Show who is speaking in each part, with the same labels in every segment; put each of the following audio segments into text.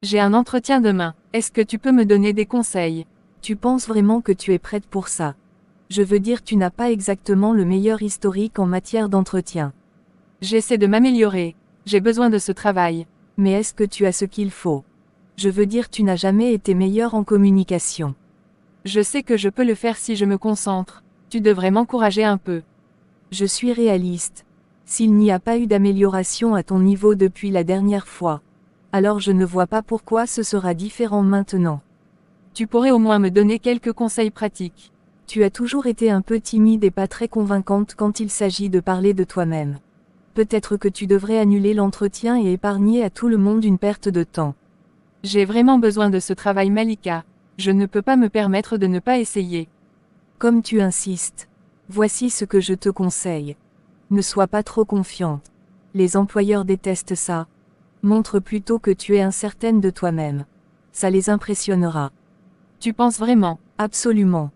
Speaker 1: J'ai un entretien demain. Est-ce que tu peux me donner des conseils?
Speaker 2: Tu penses vraiment que tu es prête pour ça? Je veux dire, tu n'as pas exactement le meilleur historique en matière d'entretien.
Speaker 1: J'essaie de m'améliorer. J'ai besoin de ce travail.
Speaker 2: Mais est-ce que tu as ce qu'il faut? Je veux dire, tu n'as jamais été meilleure en communication.
Speaker 1: Je sais que je peux le faire si je me concentre. Tu devrais m'encourager un peu.
Speaker 2: Je suis réaliste. S'il n'y a pas eu d'amélioration à ton niveau depuis la dernière fois, alors je ne vois pas pourquoi ce sera différent maintenant.
Speaker 1: Tu pourrais au moins me donner quelques conseils pratiques.
Speaker 2: Tu as toujours été un peu timide et pas très convaincante quand il s'agit de parler de toi-même. Peut-être que tu devrais annuler l'entretien et épargner à tout le monde une perte de temps.
Speaker 1: J'ai vraiment besoin de ce travail, Malika. Je ne peux pas me permettre de ne pas essayer.
Speaker 2: Comme tu insistes. Voici ce que je te conseille. Ne sois pas trop confiante. Les employeurs détestent ça. Montre plutôt que tu es incertaine de toi-même. Ça les impressionnera.
Speaker 1: Tu penses vraiment?
Speaker 2: Absolument.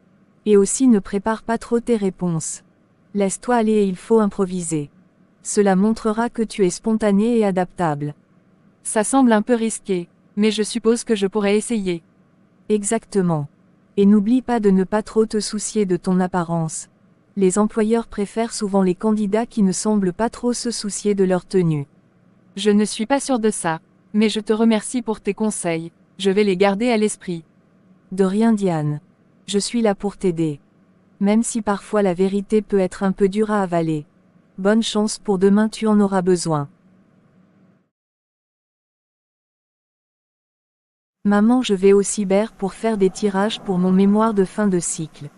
Speaker 2: Et aussi ne prépare pas trop tes réponses. Laisse-toi aller et il faut improviser. Cela montrera que tu es spontanée et adaptable.
Speaker 1: Ça semble un peu risqué, mais je suppose que je pourrais essayer.
Speaker 2: Exactement. Et n'oublie pas de ne pas trop te soucier de ton apparence. Les employeurs préfèrent souvent les candidats qui ne semblent pas trop se soucier de leur tenue.
Speaker 1: Je ne suis pas sûre de ça, mais je te remercie pour tes conseils. Je vais les garder à l'esprit.
Speaker 2: De rien, Diane. Je suis là pour t'aider. Même si parfois la vérité peut être un peu dure à avaler. Bonne chance pour demain, tu en auras besoin. Maman, je vais au cyber pour faire des tirages pour mon mémoire de fin de cycle.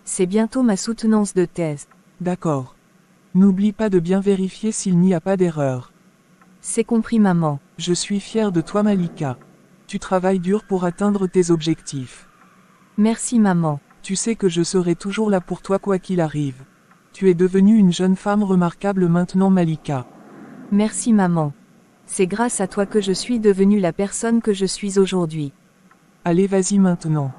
Speaker 2: C'est bientôt ma soutenance de thèse.
Speaker 3: D'accord. N'oublie pas de bien vérifier s'il n'y a pas d'erreur.
Speaker 2: C'est compris, maman.
Speaker 3: Je suis fière de toi, Malika. Tu travailles dur pour atteindre tes objectifs.
Speaker 2: Merci, maman.
Speaker 3: Tu sais que je serai toujours là pour toi quoi qu'il arrive. Tu es devenue une jeune femme remarquable maintenant, Malika.
Speaker 2: Merci, maman. C'est grâce à toi que je suis devenue la personne que je suis aujourd'hui.
Speaker 3: Allez, vas-y maintenant.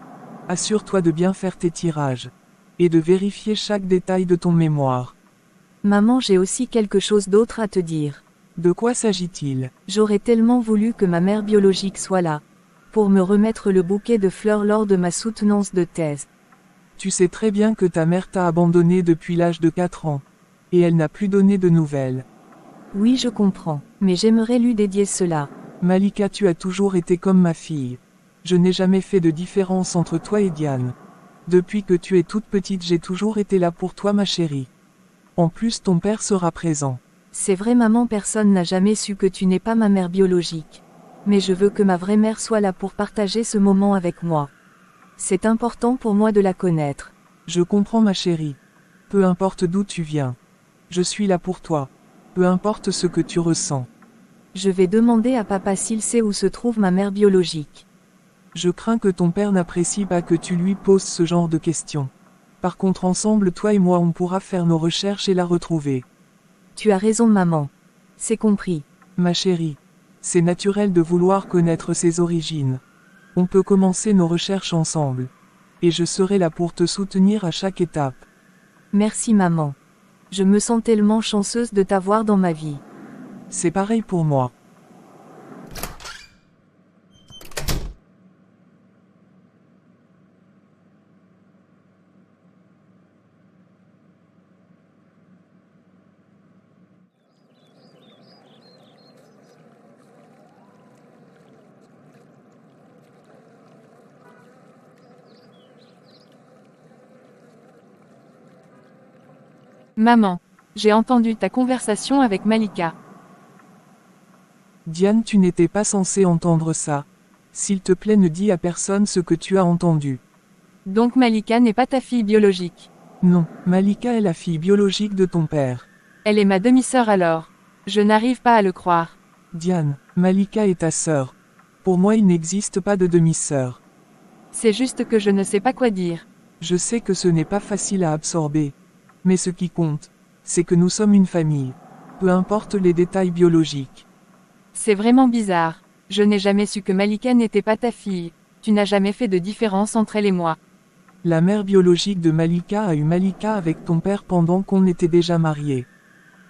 Speaker 3: Assure-toi de bien faire tes tirages. Et de vérifier chaque détail de ton mémoire.
Speaker 2: Maman, j'ai aussi quelque chose d'autre à te dire.
Speaker 3: De quoi s'agit-il?
Speaker 2: J'aurais tellement voulu que ma mère biologique soit là. Pour me remettre le bouquet de fleurs lors de ma soutenance de thèse.
Speaker 3: Tu sais très bien que ta mère t'a abandonné depuis l'âge de 4 ans. Et elle n'a plus donné de nouvelles.
Speaker 2: Oui, je comprends, mais j'aimerais lui dédier cela.
Speaker 3: Malika, tu as toujours été comme ma fille. Je n'ai jamais fait de différence entre toi et Diane. Depuis que tu es toute petite, j'ai toujours été là pour toi, ma chérie. En plus, ton père sera présent.
Speaker 2: C'est vrai, maman, personne n'a jamais su que tu n'es pas ma mère biologique. Mais je veux que ma vraie mère soit là pour partager ce moment avec moi. C'est important pour moi de la connaître.
Speaker 3: Je comprends, ma chérie. Peu importe d'où tu viens. Je suis là pour toi. Peu importe ce que tu ressens.
Speaker 2: Je vais demander à papa s'il sait où se trouve ma mère biologique.
Speaker 3: Je crains que ton père n'apprécie pas que tu lui poses ce genre de questions. Par contre, ensemble, toi et moi, on pourra faire nos recherches et la retrouver.
Speaker 2: Tu as raison, maman. C'est compris.
Speaker 3: Ma chérie. C'est naturel de vouloir connaître ses origines. On peut commencer nos recherches ensemble. Et je serai là pour te soutenir à chaque étape.
Speaker 2: Merci, maman. Je me sens tellement chanceuse de t'avoir dans ma vie.
Speaker 3: C'est pareil pour moi.
Speaker 1: Maman, j'ai entendu ta conversation avec Malika.
Speaker 3: Diane, tu n'étais pas censée entendre ça. S'il te plaît, ne dis à personne ce que tu as entendu.
Speaker 1: Donc Malika n'est pas ta fille biologique.
Speaker 3: Non, Malika est la fille biologique de ton père.
Speaker 1: Elle est ma demi-sœur alors. Je n'arrive pas à le croire.
Speaker 3: Diane, Malika est ta sœur. Pour moi, il n'existe pas de demi-sœur.
Speaker 1: C'est juste que je ne sais pas quoi dire.
Speaker 3: Je sais que ce n'est pas facile à absorber. Mais ce qui compte, c'est que nous sommes une famille. Peu importe les détails biologiques.
Speaker 1: C'est vraiment bizarre. Je n'ai jamais su que Malika n'était pas ta fille. Tu n'as jamais fait de différence entre elle et moi.
Speaker 3: La mère biologique de Malika a eu Malika avec ton père pendant qu'on était déjà mariés.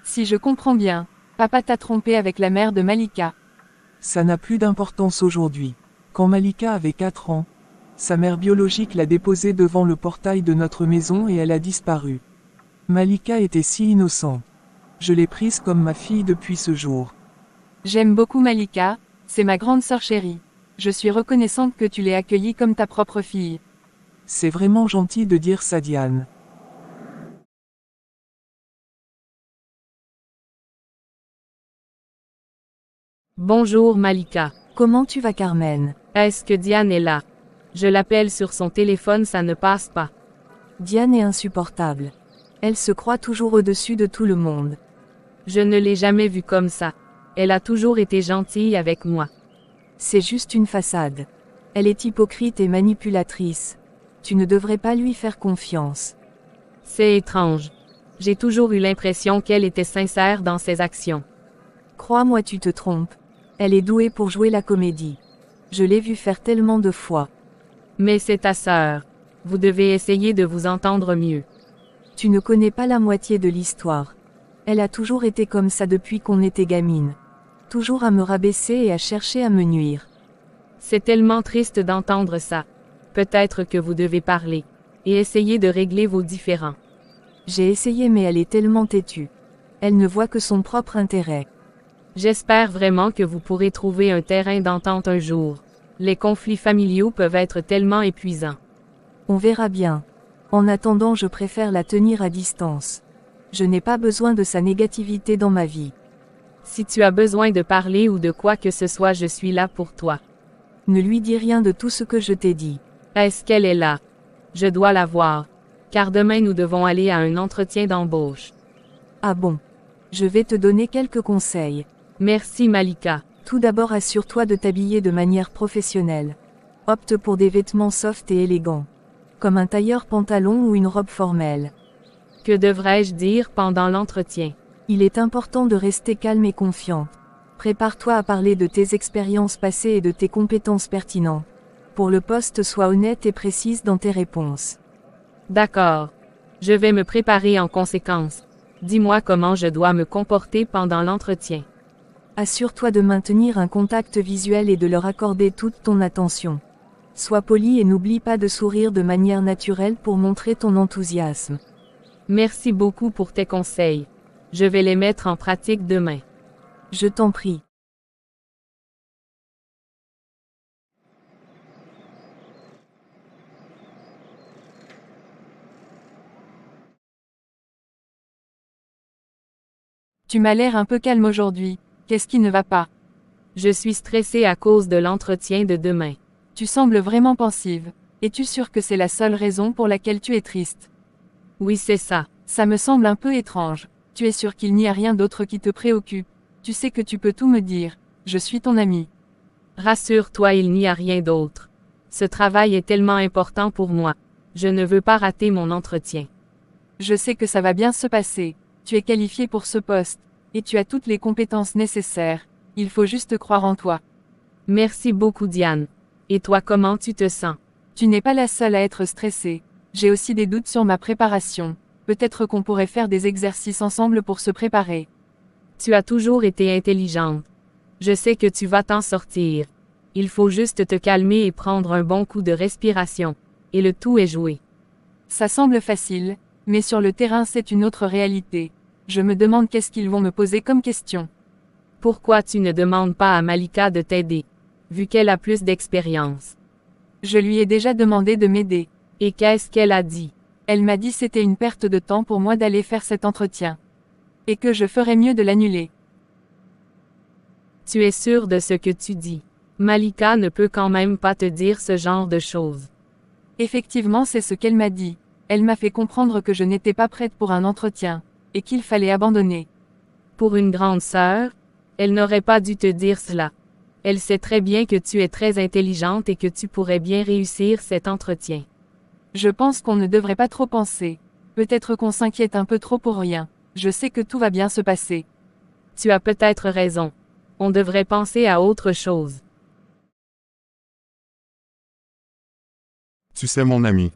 Speaker 1: Si je comprends bien, papa t'a trompé avec la mère de Malika.
Speaker 3: Ça n'a plus d'importance aujourd'hui. Quand Malika avait 4 ans, sa mère biologique l'a déposée devant le portail de notre maison et elle a disparu. Malika était si innocente. Je l'ai prise comme ma fille depuis ce jour.
Speaker 1: J'aime beaucoup Malika, c'est ma grande sœur chérie. Je suis reconnaissante que tu l'aies accueillie comme ta propre fille.
Speaker 3: C'est vraiment gentil de dire ça, Diane.
Speaker 4: Bonjour Malika.
Speaker 2: Comment tu vas, Carmen?
Speaker 4: Est-ce que Diane est là? Je l'appelle sur son téléphone, ça ne passe pas.
Speaker 2: Diane est insupportable. Elle se croit toujours au-dessus de tout le monde.
Speaker 4: Je ne l'ai jamais vue comme ça. Elle a toujours été gentille avec moi.
Speaker 2: C'est juste une façade. Elle est hypocrite et manipulatrice. Tu ne devrais pas lui faire confiance.
Speaker 4: C'est étrange. J'ai toujours eu l'impression qu'elle était sincère dans ses actions.
Speaker 2: Crois-moi, tu te trompes. Elle est douée pour jouer la comédie. Je l'ai vue faire tellement de fois.
Speaker 4: Mais c'est ta sœur. Vous devez essayer de vous entendre mieux.
Speaker 2: Tu ne connais pas la moitié de l'histoire. Elle a toujours été comme ça depuis qu'on était gamine. Toujours à me rabaisser et à chercher à me nuire.
Speaker 4: C'est tellement triste d'entendre ça. Peut-être que vous devez parler. Et essayer de régler vos différends.
Speaker 2: J'ai essayé, mais elle est tellement têtue. Elle ne voit que son propre intérêt.
Speaker 4: J'espère vraiment que vous pourrez trouver un terrain d'entente un jour. Les conflits familiaux peuvent être tellement épuisants.
Speaker 2: On verra bien. En attendant, je préfère la tenir à distance. Je n'ai pas besoin de sa négativité dans ma vie.
Speaker 4: Si tu as besoin de parler ou de quoi que ce soit, je suis là pour toi.
Speaker 2: Ne lui dis rien de tout ce que je t'ai dit.
Speaker 4: Est-ce qu'elle est là? Je dois la voir. Car demain nous devons aller à un entretien d'embauche.
Speaker 2: Ah bon? Je vais te donner quelques conseils.
Speaker 4: Merci Malika.
Speaker 2: Tout d'abord, assure-toi de t'habiller de manière professionnelle. Opte pour des vêtements soft et élégants. Comme un tailleur pantalon ou une robe formelle.
Speaker 4: Que devrais-je dire pendant l'entretien?
Speaker 2: Il est important de rester calme et confiant. Prépare-toi à parler de tes expériences passées et de tes compétences pertinentes. Pour le poste, sois honnête et précise dans tes réponses.
Speaker 4: D'accord. Je vais me préparer en conséquence. Dis-moi comment je dois me comporter pendant l'entretien.
Speaker 2: Assure-toi de maintenir un contact visuel et de leur accorder toute ton attention. Sois poli et n'oublie pas de sourire de manière naturelle pour montrer ton enthousiasme.
Speaker 4: Merci beaucoup pour tes conseils. Je vais les mettre en pratique demain.
Speaker 2: Je t'en prie.
Speaker 1: Tu m'as l'air un peu calme aujourd'hui. Qu'est-ce qui ne va pas?
Speaker 4: Je suis stressée à cause de l'entretien de demain.
Speaker 1: Tu sembles vraiment pensive. Es-tu sûre que c'est la seule raison pour laquelle tu es triste?
Speaker 4: Oui, c'est ça.
Speaker 1: Ça me semble un peu étrange. Tu es sûre qu'il n'y a rien d'autre qui te préoccupe? Tu sais que tu peux tout me dire. Je suis ton amie.
Speaker 4: Rassure-toi, il n'y a rien d'autre. Ce travail est tellement important pour moi. Je ne veux pas rater mon entretien.
Speaker 1: Je sais que ça va bien se passer. Tu es qualifiée pour ce poste. Et tu as toutes les compétences nécessaires. Il faut juste croire en toi.
Speaker 4: Merci beaucoup Diane. Et toi, comment tu te sens?
Speaker 1: Tu n'es pas la seule à être stressée. J'ai aussi des doutes sur ma préparation. Peut-être qu'on pourrait faire des exercices ensemble pour se préparer.
Speaker 4: Tu as toujours été intelligente. Je sais que tu vas t'en sortir. Il faut juste te calmer et prendre un bon coup de respiration. Et le tout est joué.
Speaker 1: Ça semble facile, mais sur le terrain c'est une autre réalité. Je me demande qu'est-ce qu'ils vont me poser comme question.
Speaker 4: Pourquoi tu ne demandes pas à Malika de t'aider, vu qu'elle a plus d'expérience?
Speaker 1: Je lui ai déjà demandé de m'aider.
Speaker 4: Et qu'est-ce qu'elle a dit?
Speaker 1: Elle m'a dit c'était une perte de temps pour moi d'aller faire cet entretien. Et que je ferais mieux de l'annuler.
Speaker 4: Tu es sûre de ce que tu dis? Malika ne peut quand même pas te dire ce genre de choses.
Speaker 1: Effectivement, c'est ce qu'elle m'a dit. Elle m'a fait comprendre que je n'étais pas prête pour un entretien, et qu'il fallait abandonner.
Speaker 4: Pour une grande sœur, elle n'aurait pas dû te dire cela. Elle sait très bien que tu es très intelligente et que tu pourrais bien réussir cet entretien.
Speaker 1: Je pense qu'on ne devrait pas trop penser. Peut-être qu'on s'inquiète un peu trop pour rien. Je sais que tout va bien se passer.
Speaker 4: Tu as peut-être raison. On devrait penser à autre chose.
Speaker 5: Tu sais mon ami.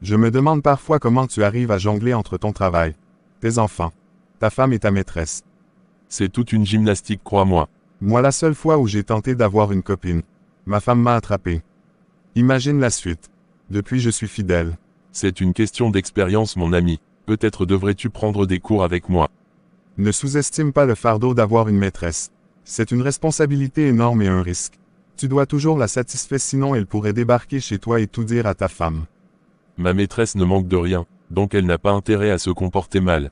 Speaker 5: Je me demande parfois comment tu arrives à jongler entre ton travail, tes enfants, ta femme et ta maîtresse.
Speaker 6: C'est toute une gymnastique, crois-moi.
Speaker 5: Moi la seule fois où j'ai tenté d'avoir une copine. Ma femme m'a attrapé. Imagine la suite. Depuis je suis fidèle.
Speaker 6: C'est une question d'expérience mon ami. Peut-être devrais-tu prendre des cours avec moi.
Speaker 5: Ne sous-estime pas le fardeau d'avoir une maîtresse. C'est une responsabilité énorme et un risque. Tu dois toujours la satisfaire sinon elle pourrait débarquer chez toi et tout dire à ta femme.
Speaker 6: Ma maîtresse ne manque de rien, donc elle n'a pas intérêt à se comporter mal.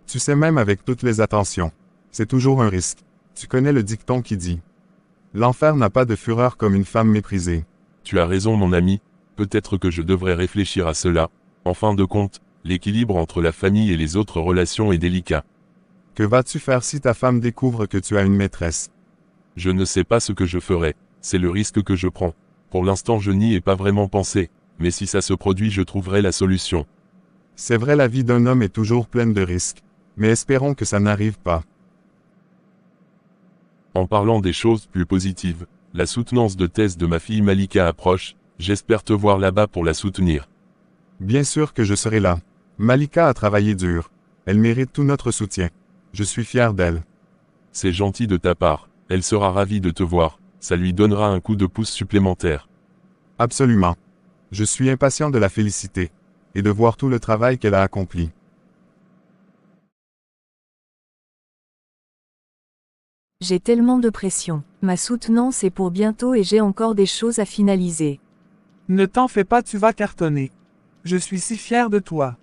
Speaker 5: Tu sais même avec toutes les attentions. C'est toujours un risque. Tu connais le dicton qui dit « L'enfer n'a pas de fureur comme une femme méprisée ».
Speaker 6: Tu as raison mon ami, peut-être que je devrais réfléchir à cela. En fin de compte, l'équilibre entre la famille et les autres relations est délicat.
Speaker 5: Que vas-tu faire si ta femme découvre que tu as une maîtresse?
Speaker 6: Je ne sais pas ce que je ferai, c'est le risque que je prends. Pour l'instant je n'y ai pas vraiment pensé, mais si ça se produit je trouverai la solution.
Speaker 5: C'est vrai la vie d'un homme est toujours pleine de risques, mais espérons que ça n'arrive pas.
Speaker 6: En parlant des choses plus positives, la soutenance de thèse de ma fille Malika approche, j'espère te voir là-bas pour la soutenir.
Speaker 5: Bien sûr que je serai là. Malika a travaillé dur. Elle mérite tout notre soutien. Je suis fier d'elle.
Speaker 6: C'est gentil de ta part, elle sera ravie de te voir, ça lui donnera un coup de pouce supplémentaire.
Speaker 5: Absolument. Je suis impatient de la féliciter, et de voir tout le travail qu'elle a accompli.
Speaker 2: J'ai tellement de pression. Ma soutenance est pour bientôt et j'ai encore des choses à finaliser.
Speaker 3: Ne t'en fais pas, tu vas cartonner. Je suis si fier de toi.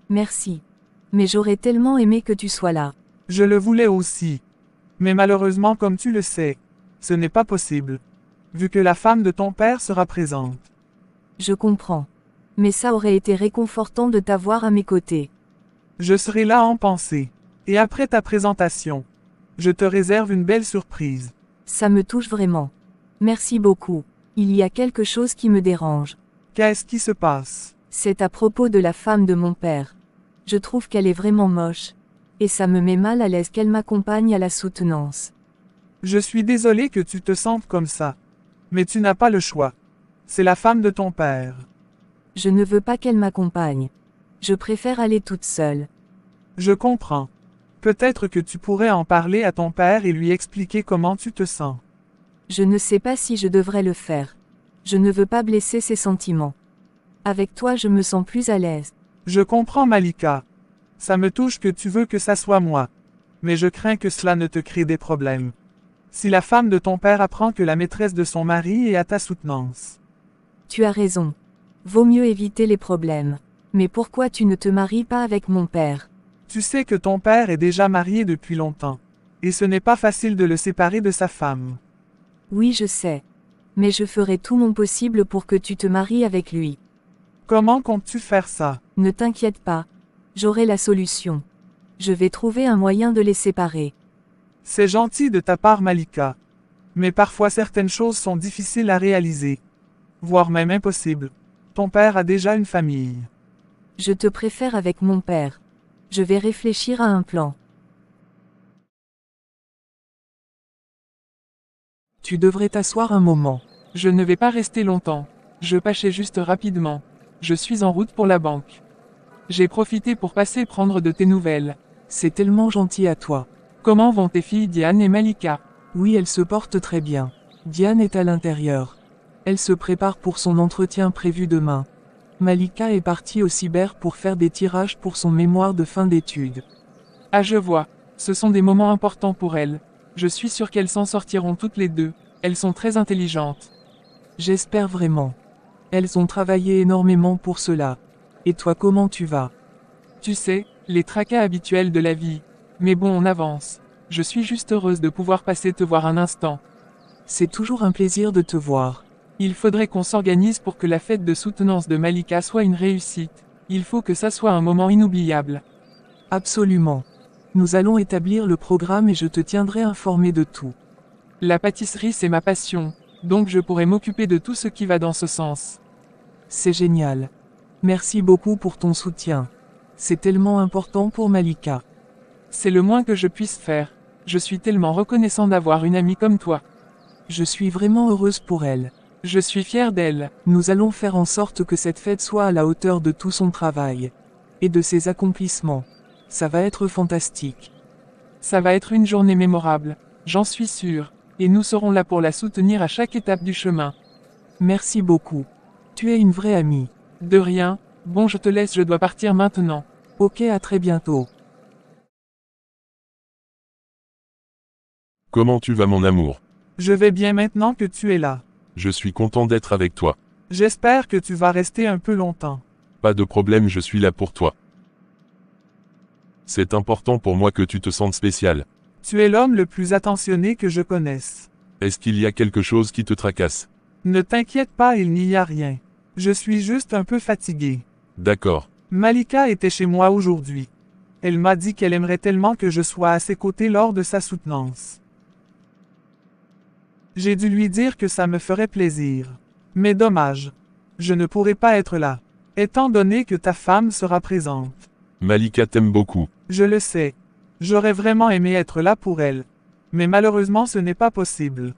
Speaker 2: Merci. Mais j'aurais tellement aimé que tu sois là.
Speaker 3: Je le voulais aussi. Mais malheureusement, comme tu le sais, ce n'est pas possible. Vu que la femme de ton père sera présente.
Speaker 2: Je comprends. Mais ça aurait été réconfortant de t'avoir à mes côtés.
Speaker 3: Je serai là en pensée. Et après ta présentation, je te réserve une belle surprise.
Speaker 2: Ça me touche vraiment. Merci beaucoup. Il y a quelque chose qui me dérange.
Speaker 3: Qu'est-ce qui se passe?
Speaker 2: C'est à propos de la femme de mon père. Je trouve qu'elle est vraiment moche. Et ça me met mal à l'aise qu'elle m'accompagne à la soutenance.
Speaker 3: Je suis désolé que tu te sentes comme ça. Mais tu n'as pas le choix. C'est la femme de ton père.
Speaker 2: Je ne veux pas qu'elle m'accompagne. Je préfère aller toute seule.
Speaker 3: Je comprends. Peut-être que tu pourrais en parler à ton père et lui expliquer comment tu te sens.
Speaker 2: Je ne sais pas si je devrais le faire. Je ne veux pas blesser ses sentiments. Avec toi je me sens plus à l'aise.
Speaker 3: Je comprends Malika. Ça me touche que tu veux que ça soit moi. Mais je crains que cela ne te crée des problèmes. Si la femme de ton père apprend que la maîtresse de son mari est à ta soutenance.
Speaker 2: Tu as raison. Vaut mieux éviter les problèmes. Mais pourquoi tu ne te maries pas avec mon père?
Speaker 3: Tu sais que ton père est déjà marié depuis longtemps. Et ce n'est pas facile de le séparer de sa femme.
Speaker 2: Oui, je sais. Mais je ferai tout mon possible pour que tu te maries avec lui.
Speaker 3: Comment comptes-tu faire ça?
Speaker 2: Ne t'inquiète pas. J'aurai la solution. Je vais trouver un moyen de les séparer.
Speaker 3: C'est gentil de ta part Malika. Mais parfois certaines choses sont difficiles à réaliser. Voire même impossibles. Ton père a déjà une famille.
Speaker 2: Je te préfère avec mon père. Je vais réfléchir à un plan.
Speaker 3: Tu devrais t'asseoir un moment. Je ne vais pas rester longtemps. Je passais juste rapidement. Je suis en route pour la banque. J'ai profité pour passer prendre de tes nouvelles. C'est tellement gentil à toi. Comment vont tes filles Diane et Malika? Oui, elles se portent très bien. Diane est à l'intérieur. Elle se prépare pour son entretien prévu demain. Malika est partie au cyber pour faire des tirages pour son mémoire de fin d'études. Ah, je vois. Ce sont des moments importants pour elles. Je suis sûr qu'elles s'en sortiront toutes les deux. Elles sont très intelligentes. J'espère vraiment. Elles ont travaillé énormément pour cela. Et toi, comment tu vas? Tu sais, les tracas habituels de la vie. Mais bon, on avance. Je suis juste heureuse de pouvoir passer te voir un instant. C'est toujours un plaisir de te voir. Il faudrait qu'on s'organise pour que la fête de soutenance de Malika soit une réussite. Il faut que ça soit un moment inoubliable. Absolument. Nous allons établir le programme et je te tiendrai informé de tout. La pâtisserie c'est ma passion, donc je pourrai m'occuper de tout ce qui va dans ce sens. C'est génial. Merci beaucoup pour ton soutien. C'est tellement important pour Malika. C'est le moins que je puisse faire. Je suis tellement reconnaissant d'avoir une amie comme toi. Je suis vraiment heureuse pour elle. Je suis fière d'elle. Nous allons faire en sorte que cette fête soit à la hauteur de tout son travail. Et de ses accomplissements. Ça va être fantastique. Ça va être une journée mémorable. J'en suis sûr. Et nous serons là pour la soutenir à chaque étape du chemin. Merci beaucoup. Tu es une vraie amie. De rien. Bon, je te laisse, je dois partir maintenant. Ok, à très bientôt.
Speaker 6: Comment tu vas mon amour?
Speaker 3: Je vais bien maintenant que tu es là.
Speaker 6: Je suis content d'être avec toi.
Speaker 3: J'espère que tu vas rester un peu longtemps.
Speaker 6: Pas de problème, je suis là pour toi. C'est important pour moi que tu te sentes spécial.
Speaker 3: Tu es l'homme le plus attentionné que je connaisse.
Speaker 6: Est-ce qu'il y a quelque chose qui te tracasse?
Speaker 3: Ne t'inquiète pas, il n'y a rien. Je suis juste un peu fatigué.
Speaker 6: D'accord.
Speaker 3: Malika était chez moi aujourd'hui. Elle m'a dit qu'elle aimerait tellement que je sois à ses côtés lors de sa soutenance. J'ai dû lui dire que ça me ferait plaisir. Mais dommage. Je ne pourrai pas être là, étant donné que ta femme sera présente.
Speaker 6: Malika t'aime beaucoup.
Speaker 3: Je le sais. J'aurais vraiment aimé être là pour elle. Mais malheureusement ce n'est pas possible.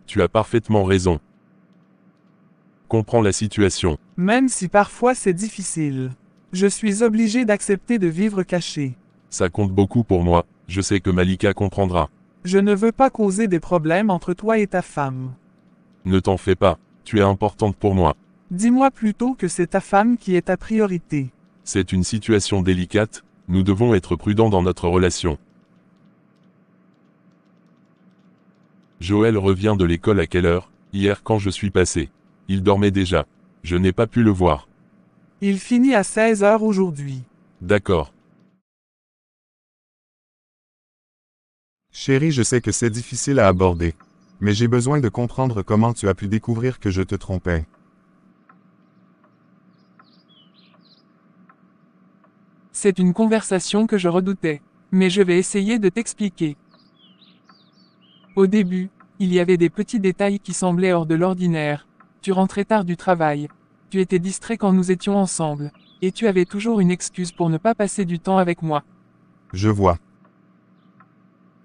Speaker 6: Tu as parfaitement raison. Comprends la situation.
Speaker 3: Même si parfois c'est difficile. Je suis obligé d'accepter de vivre caché.
Speaker 6: Ça compte beaucoup pour moi, je sais que Malika comprendra.
Speaker 3: Je ne veux pas causer des problèmes entre toi et ta femme.
Speaker 6: Ne t'en fais pas, tu es importante pour moi.
Speaker 3: Dis-moi plutôt que c'est ta femme qui est ta priorité.
Speaker 6: C'est une situation délicate, nous devons être prudents dans notre relation. Joël revient de l'école à quelle heure? Hier quand je suis passé. Il dormait déjà. Je n'ai pas pu le voir.
Speaker 3: Il finit à 16 heures aujourd'hui.
Speaker 6: D'accord.
Speaker 5: Chérie, je sais que c'est difficile à aborder. Mais j'ai besoin de comprendre comment tu as pu découvrir que je te trompais.
Speaker 3: C'est une conversation que je redoutais. Mais je vais essayer de t'expliquer. Au début, il y avait des petits détails qui semblaient hors de l'ordinaire. Tu rentrais tard du travail. Tu étais distrait quand nous étions ensemble. Et tu avais toujours une excuse pour ne pas passer du temps avec moi.
Speaker 5: Je vois.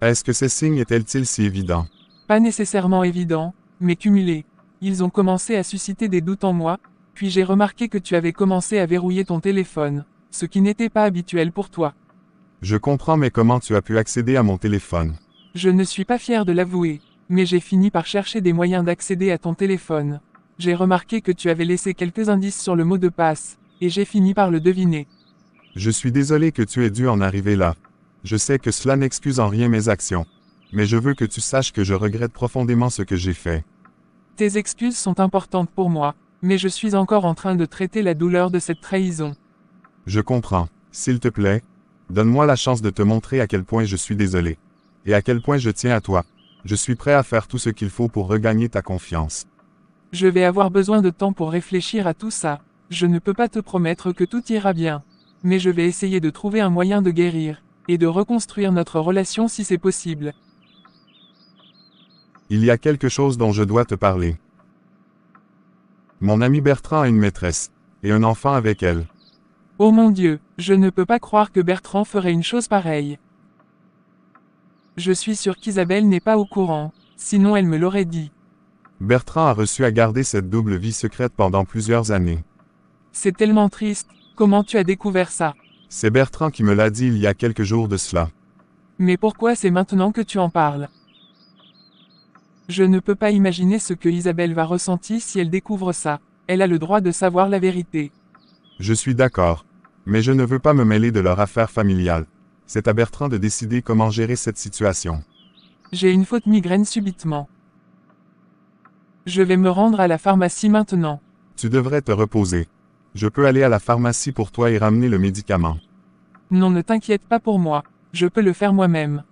Speaker 5: Est-ce que ces signes étaient-ils si évidents?
Speaker 3: Pas nécessairement évident, mais cumulés. Ils ont commencé à susciter des doutes en moi, puis j'ai remarqué que tu avais commencé à verrouiller ton téléphone, ce qui n'était pas habituel pour toi.
Speaker 5: Je comprends, mais comment tu as pu accéder à mon téléphone?
Speaker 3: Je ne suis pas fier de l'avouer, mais j'ai fini par chercher des moyens d'accéder à ton téléphone. J'ai remarqué que tu avais laissé quelques indices sur le mot de passe, et j'ai fini par le deviner.
Speaker 5: Je suis désolé que tu aies dû en arriver là. Je sais que cela n'excuse en rien mes actions. Mais je veux que tu saches que je regrette profondément ce que j'ai fait.
Speaker 3: Tes excuses sont importantes pour moi, mais je suis encore en train de traiter la douleur de cette trahison.
Speaker 5: Je comprends. S'il te plaît, donne-moi la chance de te montrer à quel point je suis désolé. Et à quel point je tiens à toi. Je suis prêt à faire tout ce qu'il faut pour regagner ta confiance.
Speaker 3: Je vais avoir besoin de temps pour réfléchir à tout ça. Je ne peux pas te promettre que tout ira bien. Mais je vais essayer de trouver un moyen de guérir, et de reconstruire notre relation si c'est possible.
Speaker 5: Il y a quelque chose dont je dois te parler. Mon ami Bertrand a une maîtresse, et un enfant avec elle.
Speaker 3: Oh mon Dieu, je ne peux pas croire que Bertrand ferait une chose pareille. Je suis sûr qu'Isabelle n'est pas au courant, sinon elle me l'aurait dit.
Speaker 5: Bertrand a reçu à garder cette double vie secrète pendant plusieurs années.
Speaker 3: C'est tellement triste, comment tu as découvert ça?
Speaker 5: C'est Bertrand qui me l'a dit il y a quelques jours de cela.
Speaker 3: Mais pourquoi c'est maintenant que tu en parles? Je ne peux pas imaginer ce que Isabelle va ressentir si elle découvre ça. Elle a le droit de savoir la vérité.
Speaker 5: Je suis d'accord. Mais je ne veux pas me mêler de leur affaire familiale. C'est à Bertrand de décider comment gérer cette situation.
Speaker 3: J'ai une faute migraine subitement. Je vais me rendre à la pharmacie maintenant.
Speaker 5: Tu devrais te reposer. Je peux aller à la pharmacie pour toi et ramener le médicament.
Speaker 3: Non, ne t'inquiète pas pour moi. Je peux le faire moi-même.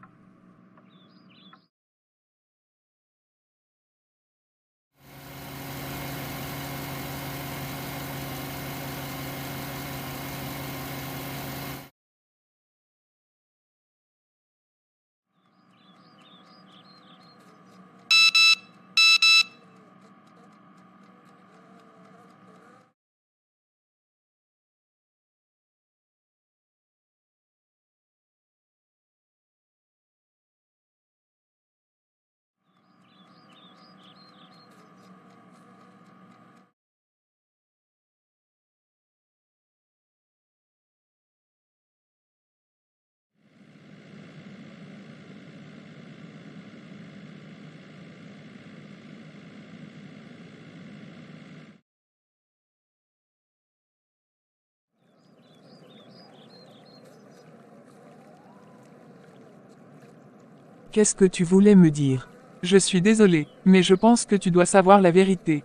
Speaker 3: Qu'est-ce que tu voulais me dire?
Speaker 1: Je suis désolé, mais je pense que tu dois savoir la vérité.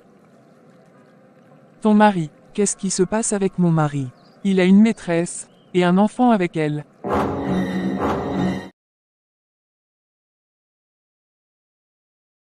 Speaker 1: Ton mari,
Speaker 3: Qu'est-ce qui se passe avec mon mari?
Speaker 1: il a une maîtresse, et un enfant avec elle.